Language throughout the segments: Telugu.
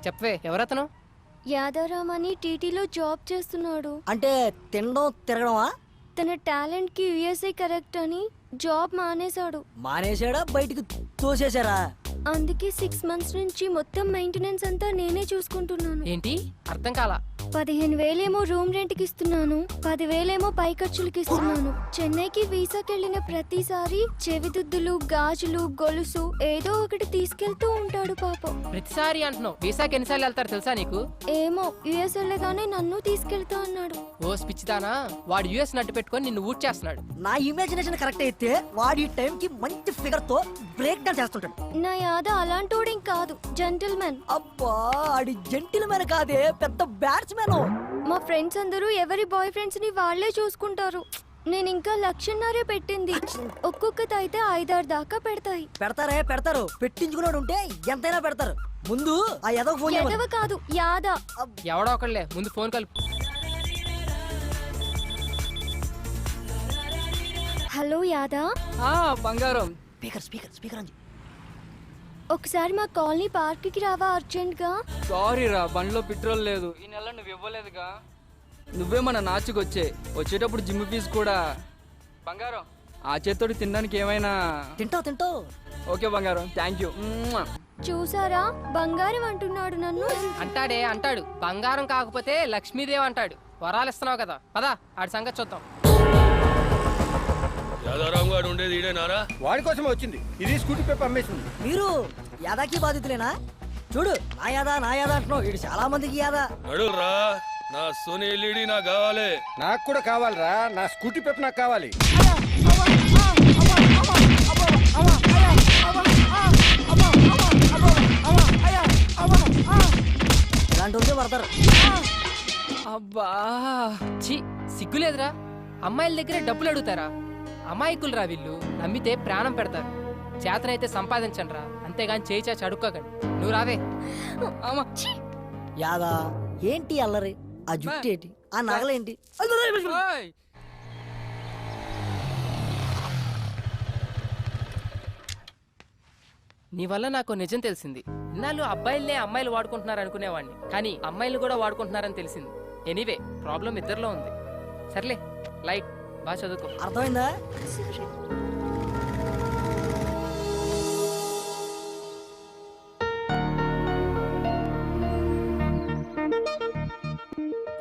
చెప్పవే, ఎవరతను? యాదారాం అని టీటీలో జాబ్ చేస్తున్నాడు. అంటే తినడం తిరగడమా? తన టాలెంట్ కి యుఎస్ఏ కరెక్ట్ అని జాబ్ మానేశాడు. మానేశాడా బయటికి తోసేశారా? అందుకే 6 months నుంచి మొత్తం మెయింటెనెన్స్ అంతా నేనే చూసుకుంటున్నాను. ఏంటి అర్థం కాలా? 15,000 రూమ్ రెంట్ కి ఇస్తున్నాను, 10,000 పై ఖర్చులకి ఇస్తున్నాను. చెన్నైకి వీసాకి వెళ్ళిన ప్రతిసారి చెవిదుద్దులు, గాజులు, గొలుసు ఏదో ఒకటి తీసుకెళ్తూ ఉంటాడు పాపం. ప్రతిసారి అంటున్నావు, వీసాకి ఎన్నిసార్లు వెళ్తారు తెలుసా నీకు? ఏమో యుఎస్ వెళ్ళగానే నన్ను తీసుకెళ్తా అన్నాడు. ఓ పిచ్చిదానా, వాడు యుఎస్ నట్టు పెట్టుకొని నిన్ను ఊట్ చేస్తున్నాడు. నా ఇమాజినేషన్ కరెక్ట్ అయితే వాడి టైం కి మంచి ఫిగర్ తో బ్రేక్ డాన్స్ చేస్తుంటాడు. నా యాద అలాంటోడేం కాదు, జెంటిల్మెన్. అబ్బా, ఆడి జెంటిల్మెన్ కాదే, పెద్ద బ్యాట్స్మెన్. మా ఫ్రెండ్స్ అందరూ ఎవరి బాయ్ ఫ్రెండ్స్ ని వాళ్లే చూసుకుంటారు. నేను ఇంకా 1,00,000 పెట్టింది. ఒక్కొక్కటి అయితే 5-6 దాకా పెడతాయి. పెడతారు. పెట్టించుకున్నాడు ఉంటే ఎంతైనా పెడతారు. ముందు ఆ ఎదవ ఫోన్ ఎదవ కాదు, యాద. ఎవడో ఒకళ్ళే, ముందు ఫోన్ కలుపు. హలో యాదా. బంగారం. స్పీకర్ అని. ఒకసారి మా కాలనీ పార్క్ కి రావా అర్జెంట్ గా? సారీ రా, బండిలో పెట్రోల్ లేదు. ఈ నెల నువ్వు ఇవ్వలేదుగా. నువ్వే మన నాచుకొచ్చే, వచ్చేటప్పుడు జిమ్ ఫీజు కూడా. బంగారం, ఆ చేత్తోటి తినడానికి ఏమైనా? తింటావు. ఓకే బంగారం, థ్యాంక్ యూ. చూసారా, బంగారం అంటున్నాడు నన్ను. అంటాడు. బంగారం కాకపోతే లక్ష్మీదేవి అంటాడు. వరాలు ఇస్తున్నావు కదా, పదా ఆడి సంగతి చూద్దాం. యాదారాం గారు ఉండేది ఈడేనారా? వాడి కోసమే వచ్చింది. ఇది స్కూటీ పేపర్ అమ్మేసింది. మీరు యాదాకి బాధితులేనా? చూడు, నా యాదా అంటున్నావు. ఇది చాలా మందికి యాదా. నడురా, నా సోనీ ఎల్ఈడి నాకు కావాలి. నాకు కూడా కావాలిరా, నా స్కూటీ పేపర్ నాకు కావాలి. ఇలాంటి పడతారు. అబ్బా ఛీ, సిగ్గులేదురా? అమ్మాయిల దగ్గరే డబ్బులు అడుగుతారా? అమాయకులు రా వీళ్ళు, నమ్మితే ప్రాణం పెడతారు. చేతనైతే సంపాదించండి రా, అంతేగాని చేయి చాచి అడుక్కోకండి. నువ్వు రావే. యాదా ఏంటి అల్లరి? ఆ జుట్టు ఏంటి? ఆ నగలేంటి? నీ వల్ల నాకు నిజం తెలిసింది. ఇన్నాళ్ళు అబ్బాయిలనే అమ్మాయిలు వాడుకుంటున్నారు అనుకునేవాడిని, కానీ అమ్మాయిలు కూడా వాడుకుంటున్నారని తెలిసింది. ఎనీవే, ప్రాబ్లం ఇద్దరిలో ఉంది. సర్లే, లైట్ బాగా చదువుకో. అర్థమైందా?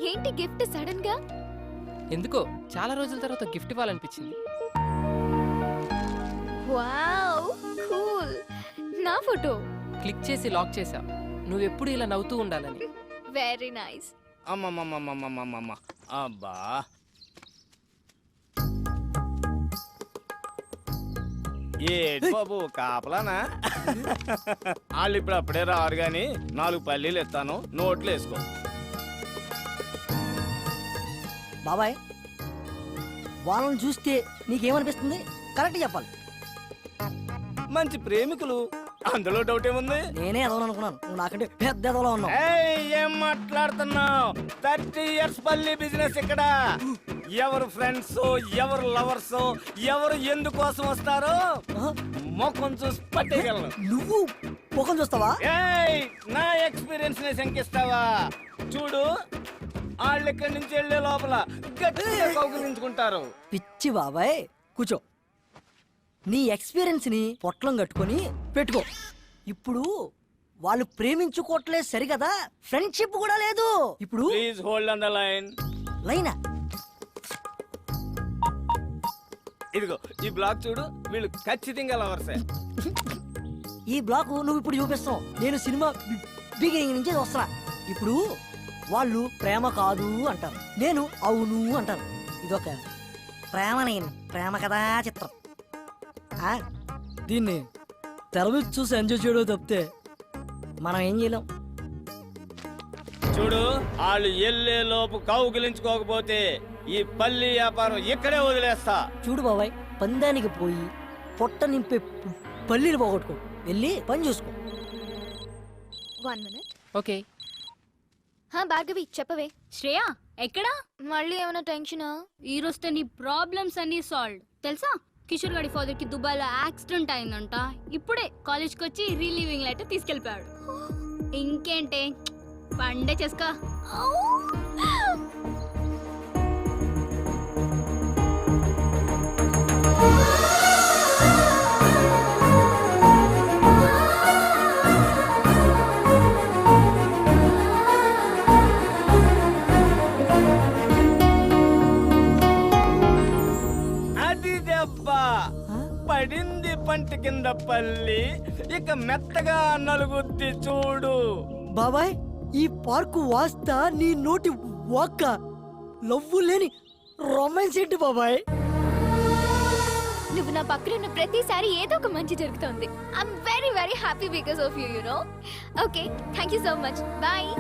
ఏంటి గిఫ్ట్ సడన్ గా? ఎందుకో చాలా రోజుల తర్వాత గిఫ్ట్ ఇవ్వాలనిపించింది. Wow, cool. నా ఫోటో క్లిక్ చేసి లాక్ చేసా. నువ్వెప్పుడు ఇలా నవ్వుతూ ఉండాలని. Very nice. అమ్మమ్మమ్మమ్మమ్మమ్మమ్మ, అబ్బా. ఏ బాబు, కాపలానా? వాళ్ళు ఇప్పుడు అప్పుడే రారు గాని 4 పల్లీలు ఇస్తాను, నోట్లు వేసుకో. బాబాయ్, వాళ్ళని చూస్తే నీకేమనిపిస్తుంది? కరెక్ట్ చెప్పాలి. మంచి ప్రేమికులు, అందులో డౌట్ ఏముంది? నేనే ఎదవనుకున్నాను, నువ్వు నాకంటే పెద్ద ఎదవలో ఉన్నావు. ఏం మాట్లాడుతున్నావు? 30 years పల్లి బిజినెస్ ఇక్కడ. ఎవరు ఫ్రెండ్స్, ఎవరు లవర్స్, ఎవరు ఎందుకోసం వస్తారో ముఖం చూసి పట్టేయగలను. నువ్వు ముఖం చూస్తావా? నా ఎక్స్పీరియన్స్ ని శంకిస్తావా? చూడు, వాళ్ళు ఇక్కడి నుంచి వెళ్లే లోపల గట్టిగా కౌగిలించుకుంటారు. పిచ్చి బాబాయ్, కూర్చో. నీ ఎక్స్పీరియన్స్ ని పొట్లం కట్టుకొని పెట్టుకో. ఇప్పుడు వాళ్ళు ప్రేమించుకోవట్లేదు సరికదా, ఫ్రెండ్షిప్ కూడా లేదు. ఇప్పుడు please hold on the line. లైనా? ఇదిగో ఈ బ్లాక్ చూడు, వీళ్ళు ఖచ్చితంగా లవర్సే. ఈ బ్లాక్ నువ్వు ఇప్పుడు చూపిస్తావు, నేను సినిమా బిగినింగ్ నుంచి వస్తున్నా. ఇప్పుడు వాళ్ళు ప్రేమ కాదు అంటారు, నేను అవును అంటాను. ఇదొక ప్రేమ కథా చిత్రం. దీన్ని తెర మీద చూసి ఎంజాయ్ చేయడం తప్పితే మనం ఏం చేయలేం. చూడు, వాళ్ళు ఎల్లే లోపు కౌగిలించుకోకపోతే ఈ పల్లి వ్యాపారం ఇక్కడే వదిలేస్తా. చూడు బాబాయ్, పందానికి పోయి పొట్ట నింపే పల్లీలు పోగొట్టుకో, వెళ్ళి పని చూసుకో. 1 minute. ఓకే. భార్గవి చెప్పవే. శ్రేయ ఎక్కడా? మళ్ళీ ఏమైనా టెన్షనా? ఈ రోజుతో నీ ప్రాబ్లమ్స్ అన్ని సాల్వ్. తెలుసా, కిషోర్ గారి ఫాదర్ కి దుబాయ్ లో యాక్సిడెంట్ అయిందంట. ఇప్పుడే కాలేజ్ కి వచ్చి రిలీవింగ్ లెటర్ తీసుకెళ్లిపోయాడు. ఇంకేంటే పండే చేసుకో. అది దెబ్బ పడింది పంట కింద పల్లి, ఇక మెత్తగా నలుగుద్ది చూడు. బాబాయ్ ఈ పార్కు వాస్తా నీ నోటి వాక్క లవ్వు లేని రొమాన్స్ ఏంటి బాబాయ్? నువ్వు నా పక్కన ఉన్న ప్రతిసారి ఏదో ఒక మంచి జరుగుతుంది. I'm very very happy because of you know. Okay, thank you so much. Bye.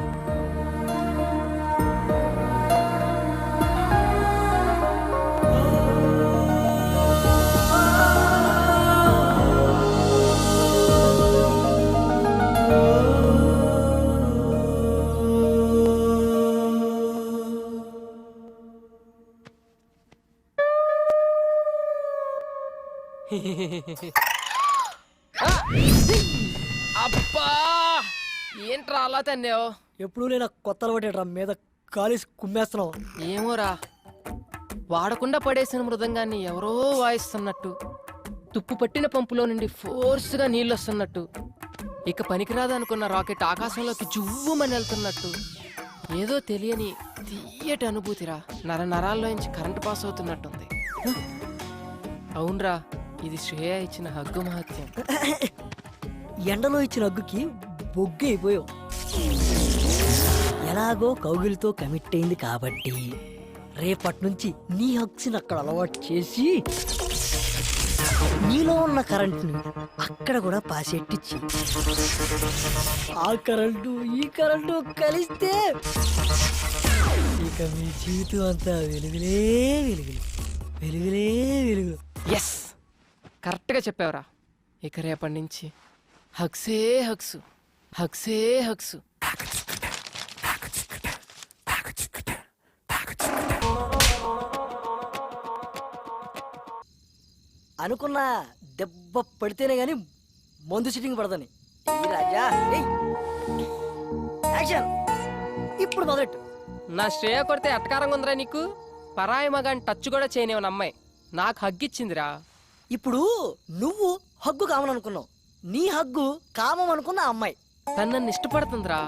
అబ్బా ఏంట్రా అలా తన్నావు? ఎప్పుడు నేను కొత్త అలవాటేట్రా మీద కాలేసి కుమ్మేస్తున్నావు. ఏమోరా, వాడకుండా పడేసిన మృదంగాన్ని ఎవరో వాయిస్తున్నట్టు, తుప్పు పట్టిన పంపులో నుండి ఫోర్స్గా నీళ్ళు వస్తున్నట్టు, ఇక పనికిరాదనుకున్న రాకెట్ ఆకాశంలోకి జువ్వుమని వెళ్తున్నట్టు, ఏదో తెలియని తీయటి అనుభూతిరా. నరాల్లోంచి కరెంటు పాస్ అవుతున్నట్టుంది. అవునరా, ఇది శ్రేయ ఇచ్చిన హగ్గు మహత్యం. ఎండలో ఇచ్చిన అగ్గుకి బొగ్గు అయిపోయావు. ఎలాగో కౌగిలితో కమిట్ అయింది కాబట్టి రేపటి నుంచి నీ హగ్స్ని అక్కడ అలవాటు చేసి నీలో ఉన్న కరెంట్ని అక్కడ కూడా పాసెట్టించి ఆ కరెంటు ఈ కరెంటు కలిస్తే ఇక మీ జీవితం అంతా వెలుగులే వెలుగులు, వెలుగులే వెలుగులు. ఎస్, కరెక్ట్గా చెప్పావురా. ఇక రేపటి నుంచి హగ్సే హగ్సు, హగ్సే హగ్సు. అనుకున్నా దెబ్బ పడితేనే గాని మందు సిట్టింగ్ పడదని. ఈ రాజా ఏయ్. యాక్షన్. ఇప్పుడు మొదలెట్టు. నా శ్రేయ కొడితే ఎట్టకారంగా ఉందిరా నీకు? పరాయి మగాని టచ్ కూడా చేయనివని అమ్మాయి నాకు హగ్గిచ్చిందిరా. ఇప్పుడు నువ్వు హగ్గు కావాలనుకున్నావు, నీ హగ్గు కామం అనుకున్న ఆ అమ్మాయి తను నన్ను ఇష్టపడుతుందిరా,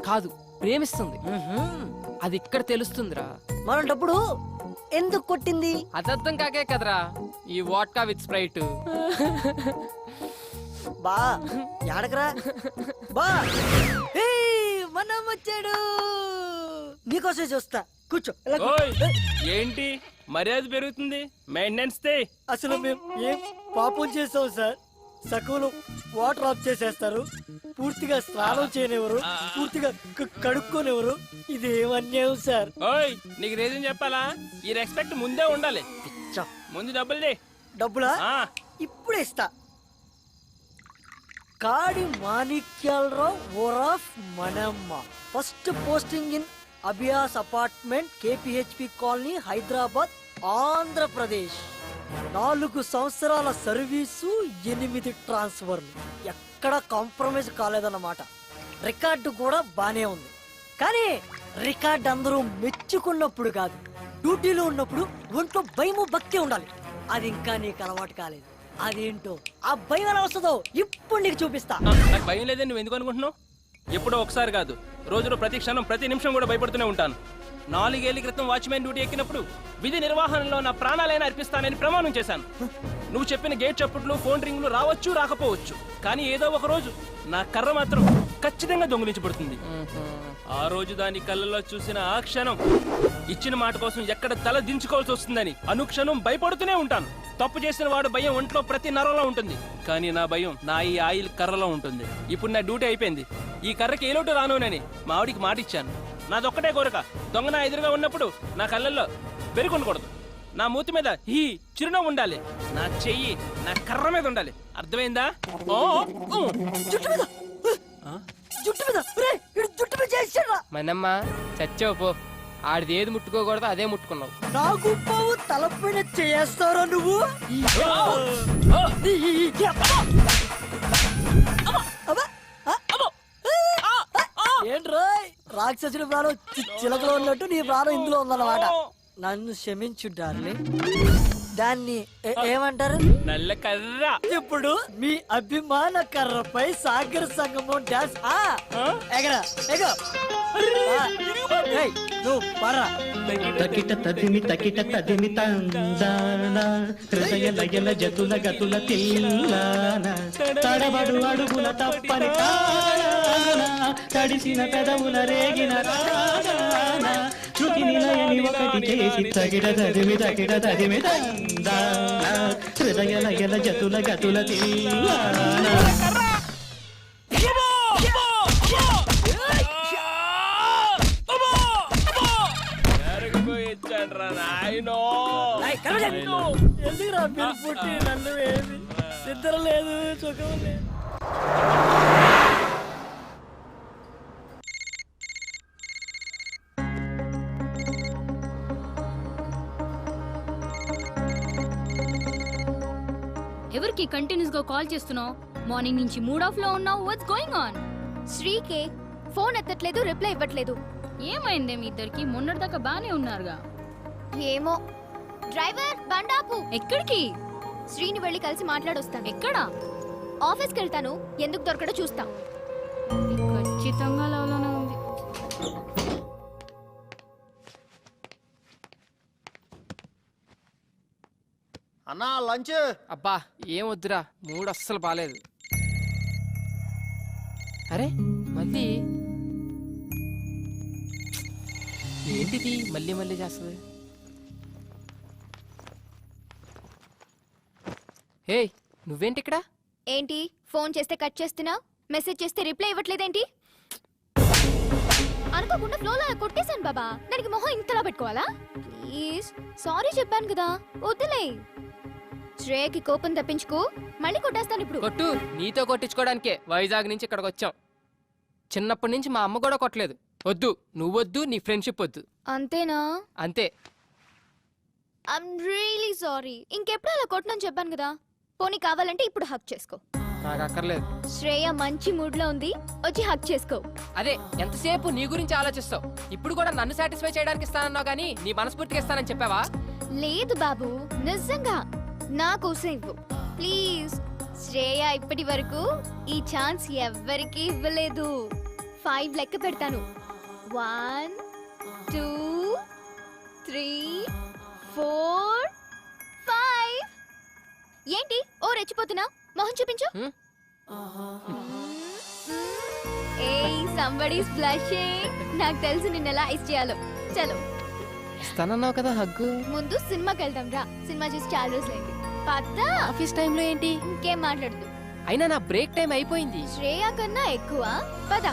కాదు ప్రేమిస్తుంది. అది ఇక్కడ తెలుస్తుందిరా. మరంటప్పుడు ఎందుకు కొట్టింది? అదర్థం కాకే కదరా ఈ వాట్కా విత్ స్ప్రైట్. బా యాడకరా బా. ఏయ్, మనం వచ్చాడు. నీకోసం చూస్తా, కూర్చో. ఇలా కూర్చో. ఏంటి మర్యాద పెరుగుతుంది, మెయింటెనెన్స్ తే. అసలు మేము ఏం పాపం చేసాం సార్? సకులు వాటర్ ఆఫ్ చేసేస్తారు, పూర్తిగా స్నానం చేయనివ్వరు, పూర్తిగా కడుక్కోనివ్వరు. ఇది ఏం అన్యాయం సార్? ఓయ్ నీకు రీజన్ చెప్పాలా? ఈ రెస్పెక్ట్ ముందే ఉండాలి. పిచ్చ. ముందు డబ్బులు దే. డబ్బులా? ఇప్పుడే ఇస్తా. కాడి మాణిక్యాలరావు ఓరాఫ్ మనమ్మ, first posting in Abhyas apartment, KPHB colony, Hyderabad, Andhra Pradesh. 4 సంవత్సరాల సర్వీసు, 8 ట్రాన్స్ఫర్లు. ఎక్కడ కాంప్రమైజ్ కాలేదన్నమాట. రికార్డు కూడా బానే ఉంది, కానీ రికార్డు అందరూ మెచ్చుకున్నప్పుడు కాదు, డ్యూటీలో ఉన్నప్పుడు ఒంట్లో భయము భక్తి ఉండాలి. అది ఇంకా నీకు అలవాటు కాలేదు. అదేంటో ఆ భయం ఎలా వస్తుందో ఇప్పుడు నీకు చూపిస్తా. నాకు భయం లేదని నువ్వు ఎందుకు అనుకుంటున్నావు? ఎప్పుడో ఒకసారి కాదు, రోజులో ప్రతి క్షణం ప్రతి నిమిషం కూడా భయపడుతూనే ఉంటాను. 4 ఏళ్ల క్రితం వాచ్మెన్ డ్యూటీ ఎక్కినప్పుడు విధి నిర్వహణలో నా ప్రాణాలైనా అర్పిస్తానని ప్రమాణం చేశాను. నువ్వు చెప్పిన గేట్ చప్పుట్లు, ఫోన్ రింగులు రావచ్చు రాకపోవచ్చు, కానీ ఏదో ఒక రోజు నా కర్ర మాత్రం ఖచ్చితంగా దొంగిలించబడుతుంది. ఆ రోజు దాని కళ్ళలో చూసిన ఆ క్షణం ఇచ్చిన మాట కోసం ఎక్కడ తల దించుకోవాల్సి వస్తుందని అనుక్షణం భయపడుతూనే ఉంటాను. తప్పు చేసిన వాడు భయం ఒంట్లో ప్రతి నరంలో ఉంటుంది, కానీ నా భయం నా ఈ ఆయిల్ కర్రలో ఉంటుంది. ఇప్పుడు నా డ్యూటీ అయిపోయింది, ఈ కర్రకి ఏ లోటు రానునని మా ఆవిడికి మాట ఇచ్చాను. నాదొక్కటే కోరిక, దొంగ నా ఎదురుగా ఉన్నప్పుడు నా కళ్ళల్లో బెరుకుండకూడదు, నా మూతి మీద ఈ చిరునవ్వు ఉండాలి, నా చెయ్యి నా కర్ర మీద ఉండాలి. అర్థమైందా? జుట్టు మీద జుట్టు మీద ఒరేయ్, ఈడు జుట్టు మీద చేసాడా? మనమ్మ చచ్చావు పో. ఆడిది ఏది ముట్టుకోకూడదు అదే ముట్టుకున్నావు. నాకు పావు తలపైన చేస్తారా నువ్వు? అబ్బా, అబ్బా, రాక్షసుడి ప్రాణం చిలకలో ఉన్నట్టు నీ ప్రాణం ఇందులో ఉందన్నమాట. నన్ను క్షమించు డార్లింగ్. దాన్ని ఏమంటారు? నల్ల కర్ర. ఇప్పుడు మీ అభిమాన కర్రపై సాగర సంగమం డాన్స్. ఎగరా ఎగో. నువ్వు పర్రా. తకిట తదిమి తందాన హృదయ లయల జతుల గతుల తిల్లాన తడబడు అడుగుల తప్పని తాన తడిసిన పెదవుల రేగిన రాగాన శృతి నిలయని ఒకటి చేసి తగిట తదిమి తందాన హృదయ లయల జతుల గతుల తిల్లాన. ఎందుకురా మీరు పుట్టి నన్ను ఏమి నిద్ర లేదు, సుఖం లేదు. ఎవరికి కంటిన్యూస్ గా కాల్ చేస్తున్నావు? మార్నింగ్ నుంచి మూడ్ ఆఫ్ లో ఉన్నావు. What's going on? శ్రీకే ఫోన్ ఎత్తట్లేదు, రిప్లై ఇవ్వట్లేదు. ఏమైందే మీ ఇద్దరికి? మొన్నటిదాకా బానే ఉన్నారుగా. ఏమో. డ్రైవర్ బండాపు. ఎక్కడికి? శ్రీని వెళ్ళి కలిసి మాట్లాడొస్తాను. ఎక్కడా? ఆఫీస్కి వెళ్తాను, ఎందుకు దొరకడో చూస్తా. ఖచ్చితంగా లవ్లోనే ఉంది. అన్నా లంచ్. అబ్బా ఏం వద్దురా, మూడు అస్సలు బాలేదు. అరే మళ్ళీ ఏంటిది మళ్ళీ మళ్ళీ చేస్తుంది? హే నువ్వేంటి ఇక్కడ? ఏంటి ఫోన్ చేస్తే కట్ చేస్తున్నావు, మెసేజ్ చేస్తే రిప్లై ఇవ్వట్లేదేంటి? అనుకోకుండా ఫ్లోలో కొట్టేశాను బాబా, దానికి మొహం ఇంతలా పెట్టుకోవాలా? ప్లీజ్ సారీ చెప్పాను కదా, వద్దులే. శ్రేయకి కోపం తప్పించుకో, మళ్ళీ కొట్టేస్తాను ఇప్పుడు. కొట్టు, నీతో కొట్టించుకోవడానికే వైజాగ్ నుంచి ఇక్కడికి వచ్చాం. చిన్నప్పటి నుంచి మా అమ్మ కూడా కొట్టలేదు. వద్దు, నువ్వొద్దు, నీ ఫ్రెండ్షిప్ వద్దు. అంతేనా? అంతే. I'm really sorry. ఇంకెప్పుడు అలా కొట్టనని చెప్పాను కదా. పోనీ కావాలంటే ఇప్పుడు హక్ చేసుకో. నాకు అక్కర్లేదు. శ్రేయ మంచి మూడ్ లో ఉంది, వచ్చి హక్ చేసుకో. అదే ఎంతసేపు నీ గురించి ఆలోచిస్తావు. ఇప్పుడు కూడా నన్ను సాటిస్ఫై చేయడానికి ఇస్తానన్నావు గానీ నీ మనస్ఫూర్తిగా ఇస్తానని చెప్పావా? లేదు బాబు, నిజంగా నా కోసం ఇవ్వు ప్లీజ్. శ్రేయ ఇప్పటి వరకు ఈ ఛాన్స్ ఎవ్వరికీ ఇవ్వలేదు. 5 లెక్క పెడతాను. 1 2 3 4 5. ఏంటి ఓ రెచ్చిపోతున్నా? మొహం చూపించు. ఏయ్ సంబడీ ఇస్ బ్లషింగ్. నాకు తెలుసు నిన్నెలా ఐస్ చేయాలో. చలో ఇస్తానన్నావు కదా హగ్గు. ముందు సినిమాకి వెళ్దాం రా. సినిమా చూసి చాలా రోజులైంది. పద్దా. ఆఫీస్ టైంలో ఏంటి? ఇంకేం మాట్లాడదు. అయినా నా బ్రేక్ టైం అయిపోయింది. శ్రేయ కన్నా ఎక్కువ. పద.